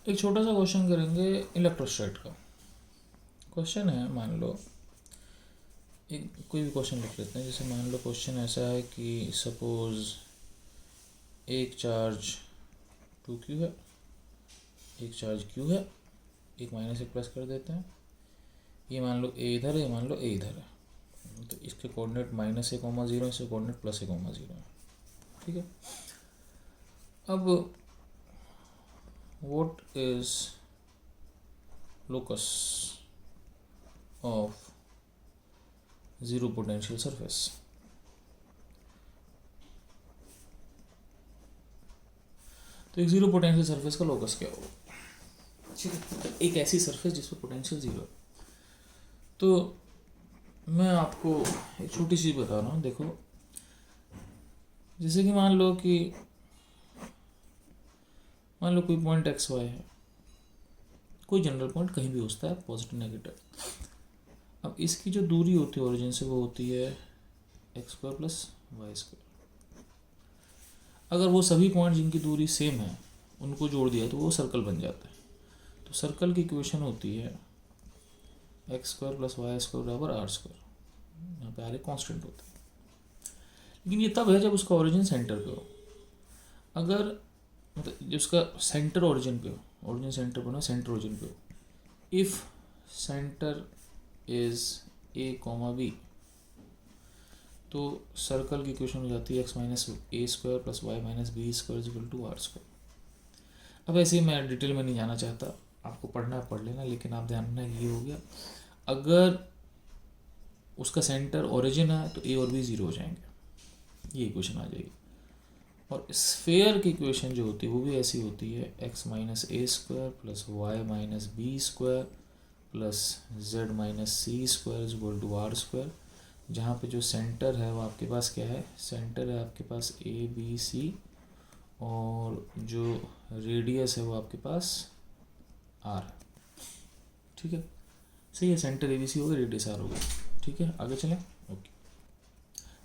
एक छोटा सा क्वेश्चन करेंगे इलेक्ट्रोस्टैट का। क्वेश्चन है, मान लो एक कोई भी क्वेश्चन लिख लेते हैं। जैसे मान लो क्वेश्चन ऐसा है कि सपोज एक चार्ज 2q है, एक चार्ज q है, एक माइनस एक प्लस कर देते हैं। ये मान लो a इधर है, ये मान लो a इधर है। तो इसके कोऑर्डिनेट -a,0, इसके कोऑर्डिनेट +a,0 है। ठीक है। अब what is locus of zero potential surface? तो एक जीरो पोटेंशियल सरफेस का लोकस क्या होगा? ठीक है, तो एक ऐसी सरफेस जिस पर पोटेंशियल जीरो है। तो मैं आपको एक छोटी सी बता रहा हूँ। देखो, जैसे कि मान लो कोई पॉइंट एक्स वाई है, कोई जनरल पॉइंट कहीं भी हो सकता है, पॉजिटिव नेगेटिव। अब इसकी जो दूरी होती है ओरिजिन से वो होती है x² + y²। अगर वो सभी पॉइंट जिनकी दूरी सेम है उनको जोड़ दिया तो वो सर्कल बन जाता है। तो सर्कल की इक्वेशन होती है x² + y² = r²। यहाँ पे आर एक कॉन्स्टेंट होता है, लेकिन ये तब है जब उसका ओरिजिन सेंटर पे हो। अगर मतलब जब उसका सेंटर ओरिजिन पे हो, ओरिजिन सेंटर पे ना, सेंटर ओरिजिन पे हो। If centre is a, b, तो सर्कल की इक्वेशन हो जाती है x - a² + y - b² = r²। अब ऐसे ही मैं डिटेल में नहीं जाना चाहता, आपको पढ़ना है पढ़ लेना, लेकिन आप ध्यान रखना ये हो गया। अगर उसका सेंटर ओरिजिन है तो a और b 0 हो जाएंगे, ये इक्वेशन आ जाएगी। और स्फेयर की इक्वेशन जो होती है वो भी ऐसी होती है x - a² + y - b² + z - c² = r²। जहाँ पे जो सेंटर है वो आपके पास क्या है? सेंटर है आपके पास a b c, और जो रेडियस है वो आपके पास r है। ठीक है, सही है। सेंटर ए बी सी हो गया, रेडियस r हो गया। ठीक है, आगे चलें। ओके,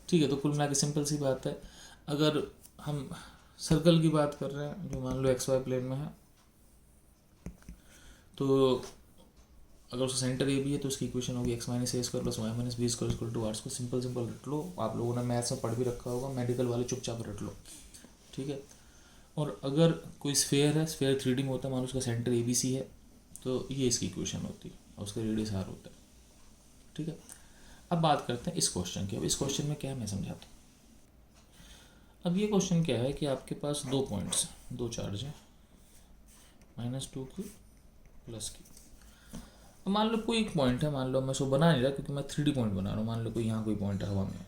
ठीक है। तो कुल मिला के सिंपल सी बात है, अगर हम सर्कल की बात कर रहे हैं जो मान लो एक्स वाई प्लेन में है, तो अगर उसका सेंटर ए बी है तो उसकी इक्वेशन होगी x - a² + y - b² = r²। Simple रट लो, आप लोगों ने मैथ्स में पढ़ भी रखा होगा, मेडिकल वाले चुपचाप रट लो। ठीक है। और अगर कोई स्फेयर है, स्फेयर 3D में होता है, मान लो उसका सेंटर ए बी सी है, तो ये इसकी इक्वेशन होती है और उसका रेडियस r होता है। ठीक है। अब बात करते हैं इस क्वेश्चन की। अब इस क्वेश्चन में क्या है मैं समझाता हूँ। अब ये क्वेश्चन क्या है कि आपके पास दो पॉइंट्स, दो चार्ज हैं, -2q + q। अब मान लो कोई एक पॉइंट है, मान लो मैं उसको बना नहीं रहा क्योंकि मैं 3D पॉइंट बना रहा हूँ। मान लो कोई यहाँ कोई पॉइंट है हवा में,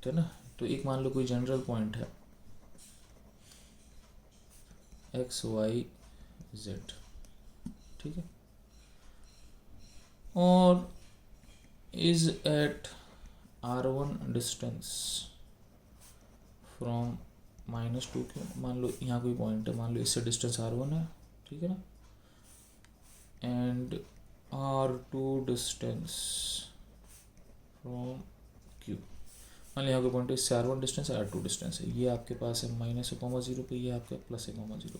तो ना, तो एक मान लो कोई जनरल पॉइंट है x y z। ठीक है, और is eight r1 distance from -2q। मान लो यहाँ कोई पॉइंट है, मान लो इससे डिस्टेंस r1 है, ठीक है ना, and r2 distance from q। मान लो यहाँ कोई पॉइंट है, इससे r1 डिस्टेंस है, r2 डिस्टेंस है। ये आपके पास है -a,0 पे, ये आपका +a,0।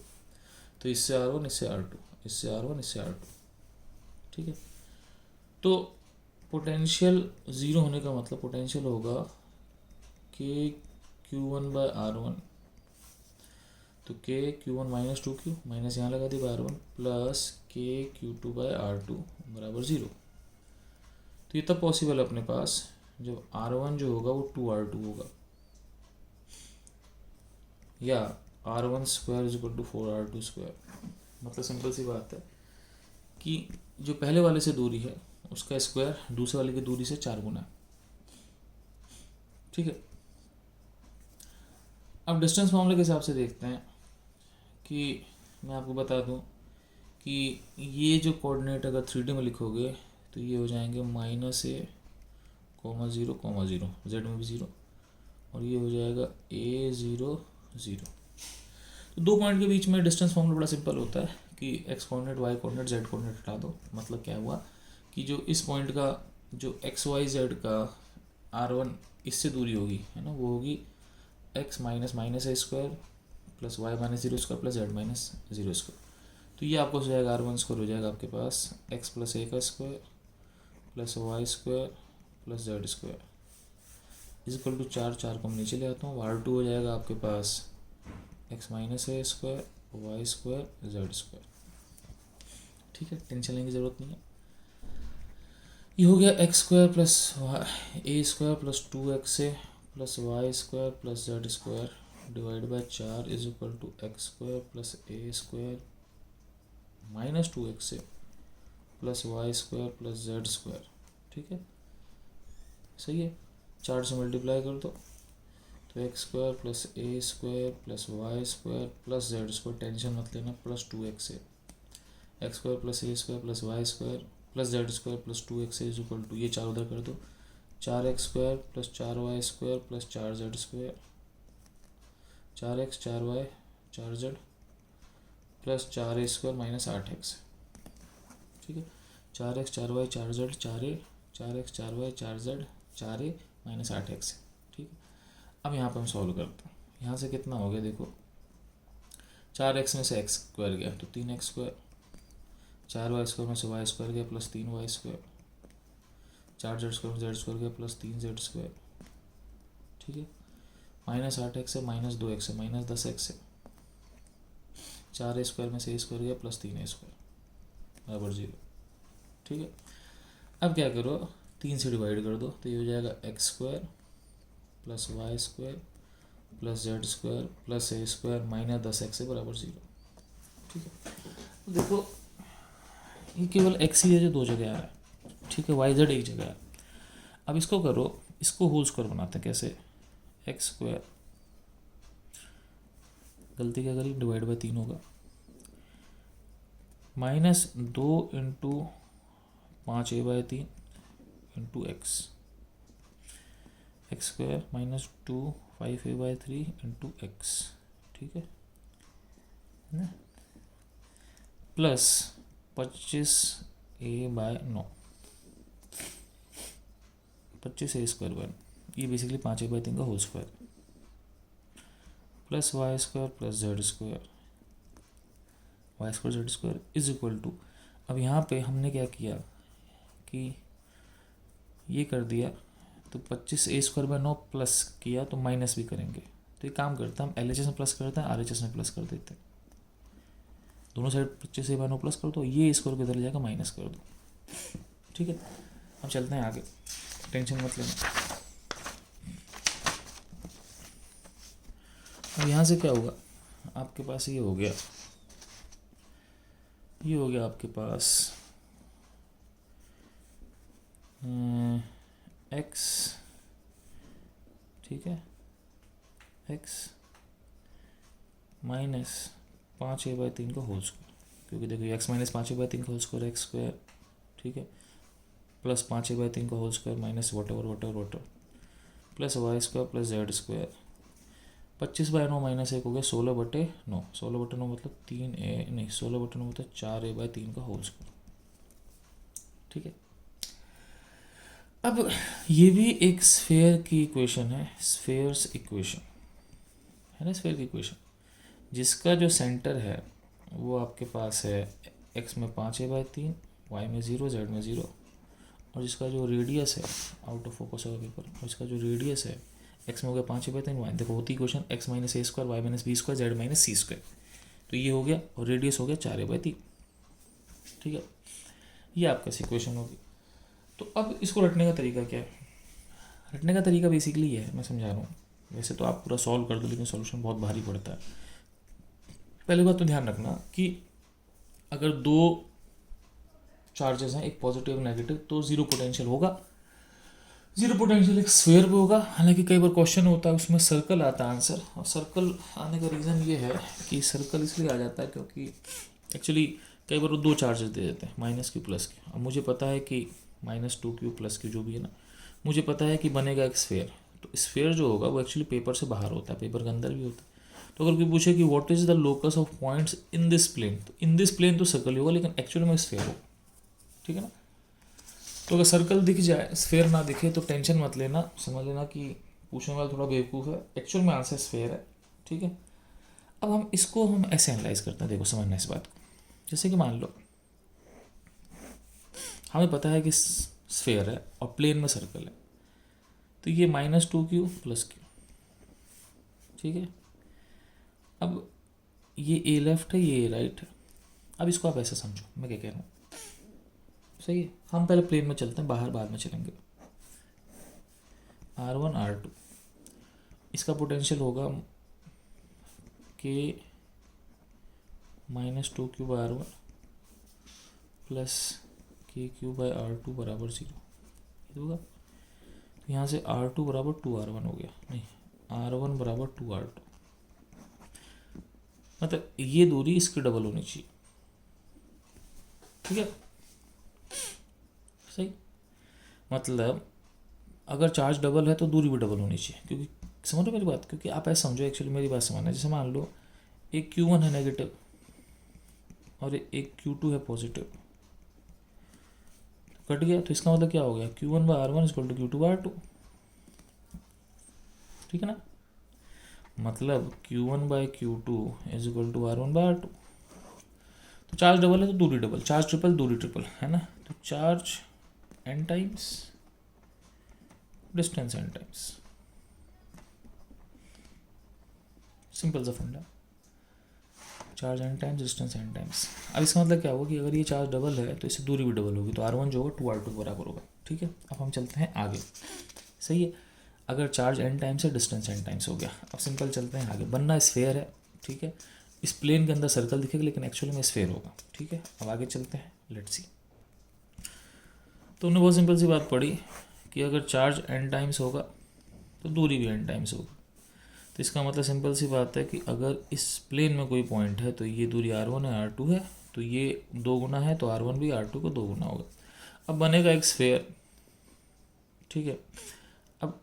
तो इससे r1, इससे r2, इससे r1, इससे r2। ठीक है। तो पोटेंशियल ज़ीरो होने का मतलब पोटेंशियल होगा k q1/r1। तो k q1 - 2q, माइनस यहाँ लगा दी r1, प्लस k q2/r2 = 0। तो ये तब पॉसिबल है अपने पास जब r1 जो होगा वो 2r2 होगा, या r1² = 4r2²। मतलब सिंपल सी बात है कि जो पहले वाले से दूरी है उसका स्क्वायर दूसरे वाले की दूरी से 4 गुना है। ठीक है। अब डिस्टेंस फॉर्मूले के हिसाब से देखते हैं कि मैं आपको बता दूं कि ये जो कोऑर्डिनेट अगर 3D में लिखोगे तो ये हो जाएंगे -a, (0, 0) z में भी 0, और ये हो जाएगा a 0 0। तो दो पॉइंट के बीच में डिस्टेंस फॉर्मूला बड़ा सिंपल होता है कि x coordinate, y coordinate, z coordinate हटा दो। मतलब क्या हुआ कि जो इस पॉइंट का जो x y z का r1 इससे दूरी होगी, है ना, वो होगी x - -a² + y - 0² + z - 0²। तो ये आपको हो जाएगा R1 स्क्वायर हो जाएगा आपके पास x प्लस ए का square plus Y square plus Z square is equal to 4 को हम नीचे ले आता हूँ। R2 हो जाएगा आपके पास x minus A square Y square Z square. ठीक है, टेंशन लेने की ज़रूरत नहीं है। ये हो गया x square plus A square plus 2x a plus Y square plus Z square divide by 4 is equal to x square plus A square minus 2x a plus Y square plus Z square. ठीक है, सही है। 4 से multiply कर दो तो X square plus ए square plus Y square plus Z square, tension मत लेना, plus 2x A X square plus A square plus Y square plus Z square plus 2x A is equal to, ये 4 उधर कर दो, 4x square plus 4y square plus 4z square, 4x 4y 4z plus 4a square minus 8x। ठीक है, 4x 4y 4z 4a 4x 4y 4z 4a minus 8x। ठीक है, अब यहाँ पर हम सॉल्व करते हैं। यहाँ से कितना हो गया देखो, 4x में से x स्क्वायर गया तो 3x स्क्वायर, 4y स्क्वायर में से y स्क्वायर गया plus 3y square, 4z square में z स्क्वायर गया प्लस 3z स्क्वायर। ठीक है, माइनस 8x है माइनस 2x है माइनस 10x है, 4a स्क्वायर में से a स्क्वायर गया प्लस 3a स्क्वायर बराबर 0। ठीक है, अब क्या करो, 3 से डिवाइड कर दो तो ये हो जाएगा X square plus Y square plus Z square plus ए स्क्वायर माइनस 10x है बराबर 0। ठीक है, तो देखो ये केवल x ही है जो 2 जगह आ रहा है। ठीक है, वाई जेड एक जगह है। अब इसको करो, इसको होल स्क्वायर बनाते हैं। कैसे, एक्स स्क्वायर, गलती क्या करी, डिवाइड बाई 3 होगा, minus 2 into 5a/3 into x, x square minus 2 5a/3 into x. ठीक है ना, plus 25a/9 25a square by, ये बेसिकली 5a/3 का whole square plus Y square plus Z square Y square Z square is equal to, अब यहाँ पे हमने क्या किया कि ये कर दिया तो 25a स्क्वायर बाय 9 प्लस किया तो माइनस भी करेंगे। तो ये काम करता है, हम LHS में प्लस करते हैं RHS में प्लस कर देते हैं, दोनों साइड 25a/9 प्लस कर दो, ये स्क्वायर को इधर ले जाकर माइनस कर दो। ठीक है, अब चलते हैं आगे, टेंशन मत लेना। अब यहाँ से क्या होगा, आपके पास ये हो गया, ये हो गया आपके पास x, ठीक है, x माइनस 5a/3 का होल स्क्वायर, क्योंकि देखो x माइनस 5a/3 का होल स्क्वायर एक्स स्क्वायर, ठीक है, प्लस 5a/3 का whole square minus whatever plus Y square plus Z square, 25/9 minus 1 हो गया 16/9, 16/9 मतलब 3a नहीं 16/9 मतलब 4a/3 का होल स्क्वायर। ठीक है, अब ये भी एक स्फेयर की इक्वेशन है, स्फेयर्स इक्वेशन है ना, स्फेयर की इक्वेशन जिसका जो सेंटर है वो आपके पास है x में 5a/3 y में 0 z में 0, और जिसका जो रेडियस है, आउट ऑफ फोकस होगा पेपर, और इसका जो रेडियस है x में हो गया 5a/3 y, देखो होती equation x minus a square y minus b square z minus c square, तो ये हो गया और रेडियस हो गया 4a/3। ठीक है, ये आपका इक्वेशन होगी। तो अब इसको रटने का तरीका क्या है, रटने का तरीका बेसिकली ये है, मैं समझा रहा हूँ, वैसे तो आप पूरा सॉल्व कर दो लेकिन सॉल्यूशन बहुत भारी पड़ता है। पहली बात तो ध्यान रखना कि अगर 2 चार्जेस हैं, एक पॉजिटिव नेगेटिव, तो जीरो पोटेंशियल होगा, जीरो पोटेंशियल एक स्फीयर पे होगा। हालांकि कई बार क्वेश्चन होता है उसमें सर्कल आता है आंसर, और सर्कल आने का रीज़न ये है कि सर्कल इसलिए आ जाता है क्योंकि एक्चुअली कई बार वो 2 चार्जेस दे देते हैं, माइनस क्यू प्लस क्यू। अब मुझे पता है कि -2q प्लस क्यू जो भी है ना, मुझे पता है कि बनेगा एक स्फीयर, तो स्फीयर जो होगा वो एक्चुअली पेपर से बाहर होता है, पेपर के अंदर भी होता है। तो अगर कोई पूछे कि what is the locus of points in this plane, तो इन दिस प्लेन तो सर्कल ही होगा लेकिन एक्चुअली में स्फीयर होगा। ठीक है ना, तो अगर सर्कल दिख जाए स्फीयर ना दिखे तो टेंशन मत लेना, समझ लेना कि पूछने वाला थोड़ा बेवकूफ़ है, एक्चुअल में आंसर स्फीयर है। ठीक है, अब हम इसको ऐसे एनालाइज करते हैं, देखो समझना इस बात को। जैसे कि मान लो हमें पता है कि स्फेयर है और प्लेन में सर्कल है, तो ये -2q + q, ठीक है। अब ये ए लेफ्ट है, ये ए राइट है। अब इसको आप ऐसे समझो, मैं क्या कह रहा हूँ, सही है। हम पहले प्लेन में चलते हैं, बाहर बाद में चलेंगे। R1 R2, इसका पोटेंशियल होगा कि -2q/R1 + kq/R2 = 0 होगा। तो यहाँ से R2 = 2R1 हो गया, नहीं R1 = 2R2, मतलब ये दूरी इसकी डबल होनी चाहिए, ठीक है, सही। मतलब अगर चार्ज डबल है तो दूरी भी डबल होनी चाहिए, क्योंकि समझ रहे मेरी बात, क्योंकि आप ऐसे समझो, एक्चुअली मेरी बात समझना। जैसे मान लो एक Q1 है नेगेटिव और एक Q2 है पॉजिटिव, कट गया, तो इसका मतलब क्या हो गया, Q1/R1 = Q2/R2, ठीक है ना। मतलब Q1/Q2 = R1/R2। तो चार्ज डबल है तो दूरी डबल, चार्ज ट्रिपल दूरी ट्रिपल, है ना। तो charge n times distance n times, simple सा फंडा, charge n times distance n times. अब इसका मतलब क्या होगा कि अगर ये चार्ज डबल है तो इससे दूरी भी डबल होगी, तो R1 जो होगा 2R2 के बराबर होगा, ठीक है। अब हम चलते हैं आगे, सही है। अगर चार्ज n टाइम्स है, डिस्टेंस n टाइम्स हो गया। अब सिंपल चलते हैं आगे। बनना स्फेयर है, ठीक है। इस प्लेन के अंदर सर्कल दिखेगा लेकिन एक्चुअली में स्फेयर होगा, ठीक है। अब आगे चलते हैं, लेट्स सी। तो हमने बहुत सिंपल सी बात पढ़ी कि अगर चार्ज n टाइम्स होगा तो दूरी भी n टाइम्स होगी। तो इसका मतलब सिंपल सी बात है कि अगर इस प्लेन में कोई पॉइंट है तो ये दूरी R1 है, R2 है, तो ये 2 गुना है, तो R1 भी R2 को 2 गुना होगा। अब बनेगा एक स्फेयर, ठीक है। अब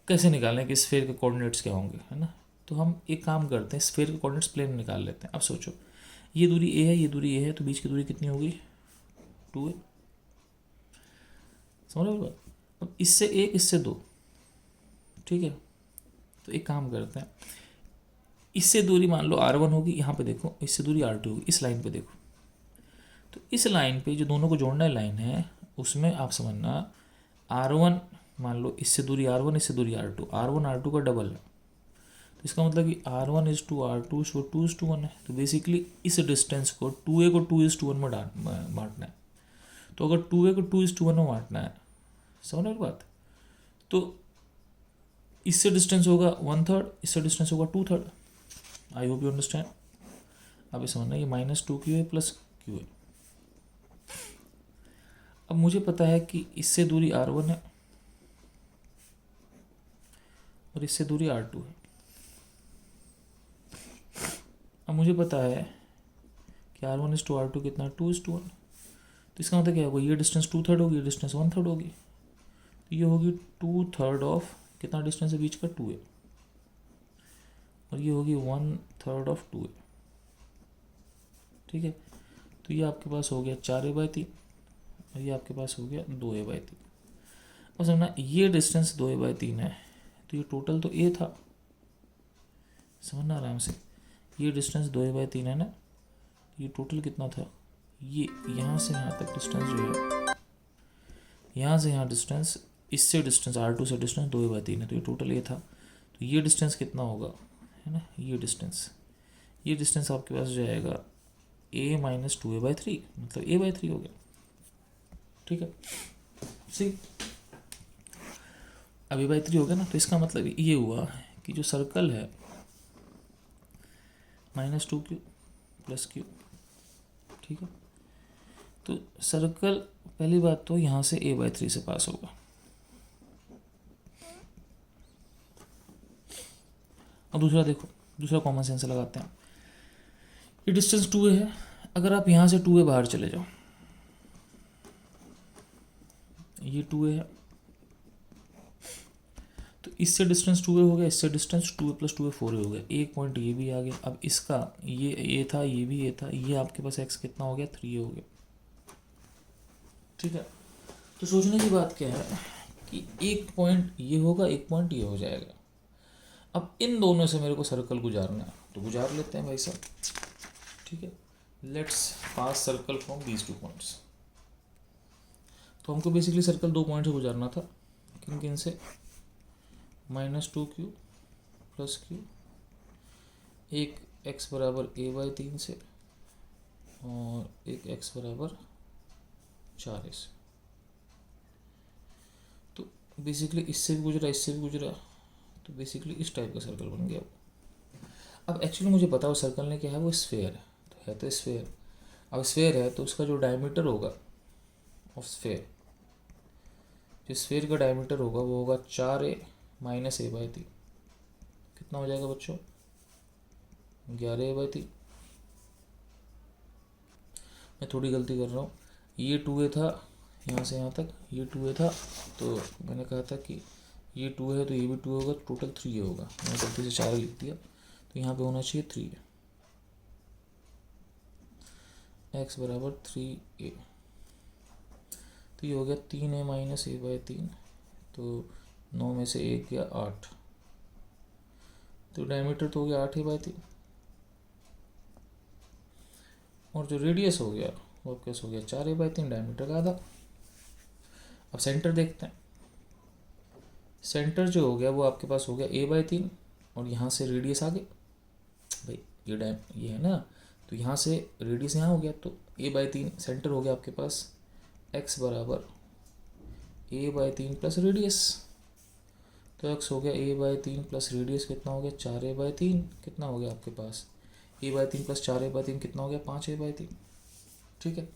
कैसे निकालें कि स्फेयर के कोऑर्डिनेट्स क्या होंगे, है ना। तो हम एक काम करते हैं, स्फेयर के कोऑर्डिनेट्स प्लेन में निकाल लेते हैं। अब सोचो, ये दूरी A है, ये दूरी A है, तो बीच की दूरी कितनी होगी, 2a, समझ रहे हो। अब इससे 1, इससे 2, ठीक है। तो एक काम करते हैं, इससे दूरी मान लो R1 होगी, यहाँ पे देखो, इससे दूरी R2 होगी, इस लाइन पे देखो। तो इस लाइन पे जो दोनों को जोड़ने लाइन है, उसमें आप समझना R1 मान लो, इससे दूरी R1, इससे दूरी R2, R1 R2 का डबल है। तो इसका मतलब कि R1 = R2 = 2:1 है। तो बेसिकली इस डिस्टेंस को 2a को 2:1 में बांटना है। तो अगर 2a को 2:1 में बांटना है, समझ रहे बात, तो इससे डिस्टेंस होगा 1/3, इससे डिस्टेंस होगा 2/3। I hope you understand. अब ये समझना, ये -2qa + qa। अब मुझे पता है कि इससे दूरी R1 है और इससे दूरी R2 है। अब मुझे पता है कि R1 = R2 कितना, 2:1। तो इसका मतलब क्या होगा, ये डिस्टेंस 2/3 होगी, ये डिस्टेंस 1/3 होगी। तो ये होगी 2/3 ऑफ कितना डिस्टेंस है बीच का, 2a, और ये होगी 1/3 ऑफ 2a, ठीक है। तो ये आपके पास हो गया 4a/3 और ये आपके पास हो गया 2a/3। और समझना, ये डिस्टेंस 2a/3 है, तो ये टोटल तो a था, समझना आराम से। ये डिस्टेंस 2a/3 है ना, ये टोटल कितना था, ये यहाँ से यहाँ तक डिस्टेंस जो है, यहाँ से यहाँ डिस्टेंस, इससे डिस्टेंस R2 से डिस्टेंस 2a/3 है, तो ये टोटल a था। तो ये डिस्टेंस कितना होगा, है ना, ये डिस्टेंस आपके पास जो आएगा a - 2a/3, मतलब a/3 हो गया, ठीक है। सी अब a/3 हो गया ना, तो इसका मतलब ये हुआ कि जो सर्कल है -2q + q, ठीक है। तो सर्कल पहली बात तो यहाँ से a/3 से पास होगा। अब दूसरा देखो, दूसरा कॉमन सेंस लगाते हैं। ये डिस्टेंस 2a है, अगर आप यहाँ से 2a बाहर चले जाओ, ये 2a है, तो इससे डिस्टेंस 2a हो गया, इससे डिस्टेंस 2a + 2a 4a हो गया। एक पॉइंट ये भी आ गया। अब इसका ये a था, ये भी a था, ये आपके पास x कितना हो गया, 3a हो गया, ठीक है। तो सोचने की बात क्या है कि एक पॉइंट ये होगा, एक पॉइंट ये हो जाएगा। अब इन दोनों से मेरे को सर्कल गुजारना है, तो गुजार लेते हैं भाई साहब, ठीक है। Let's pass circle from these 2 points. तो हमको बेसिकली सर्कल 2 पॉइंट से गुजारना था, किन किन से, -2q प्लस q, एक x बराबर a/3 से और एक x बराबर 4a से। तो बेसिकली इससे भी गुजरा, इससे भी गुजरा, तो बेसिकली इस टाइप का सर्कल बन गया। अब एक्चुअली मुझे पता हो सर्कल ने क्या है, वो स्फेयर है तो स्फेयर। अब स्फेयर है तो उसका जो डायमीटर होगा ऑफ स्फेयर, जो स्फेयर का डायमीटर होगा वो होगा 4a माइनस a/3। कितना हो जाएगा बच्चों, 11a/3। मैं थोड़ी गलती कर रहा हूँ, ये 2a था यहाँ से यहाँ तक, ये 2a था, तो मैंने कहा था कि ये 2 है तो ये भी 2 होगा, टोटल 3a होगा। मैंने गलती से 4 लिख दिया, तो यहाँ पे होना चाहिए 3a, x बराबर 3a। तो ये हो गया 3a माइनस a/3, तो 9 में से 1 गया 8, तो डायमीटर तो हो गया 8a/3। और जो रेडियस हो गया वो अब कैसे हो गया 4a/3, डायमीटर का आधा। अब सेंटर देखते हैं, सेंटर जो हो गया वो आपके पास हो गया a/3, और यहाँ से रेडियस आगे, भाई ये है ना, तो यहाँ से रेडियस यहाँ हो गया, तो a/3 सेंटर हो गया आपके पास x बराबर a/3 प्लस रेडियस। तो x हो गया a/3 प्लस रेडियस, कितना हो गया 4a/3। कितना हो गया आपके पास a/3 प्लस 4a/3, कितना हो गया 5a/3। ठीक है,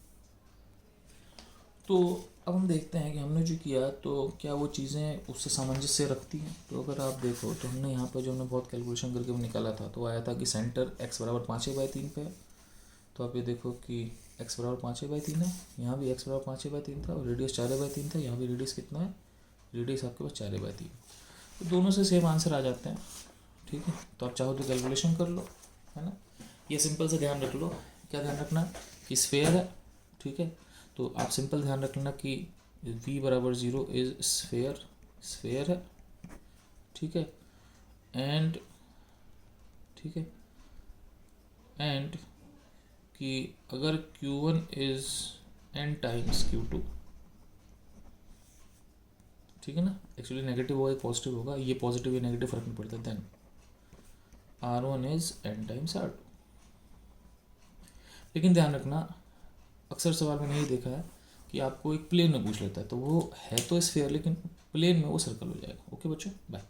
तो अब हम देखते हैं कि हमने जो किया तो क्या वो चीज़ें उससे सामंजस्य रखती हैं। तो अगर आप देखो तो हमने यहाँ पर जो हमने बहुत कैलकुलेशन करके निकाला था, तो आया था कि सेंटर x बराबर 5a/3 पे है। तो आप ये देखो कि x बराबर 5a/3 है, यहाँ भी x बराबर 5a/3 था, और रेडियस 4a/3 था, यहाँ भी रेडियस कितना है, रेडियस आपके पास 4a/3। तो दोनों से सेम आंसर आ जाते हैं। ठीक है, तो आप चाहो तो कैलकुलेशन कर लो, है ना। ये सिंपल से ध्यान रख लो, क्या ध्यान रखना कि स्फेयर है। ठीक है, तो आप सिंपल ध्यान रखना कि v बराबर 0 इज स्फेयर है। ठीक है, एंड ठीक है, एंड कि अगर q1 is n times q2, ठीक है ना, एक्चुअली नेगेटिव होगा एक पॉजिटिव होगा, ये पॉजिटिव या नेगेटिव फर्क नहीं पड़ता, then r1 is n times r2। लेकिन ध्यान रखना, अक्सर सवाल मैंने ये देखा है कि आपको एक प्लेन में पूछ लेता है, तो वो है तो स्फेयर लेकिन प्लेन में वो सर्कल हो जाएगा। ओके बच्चों, बाय।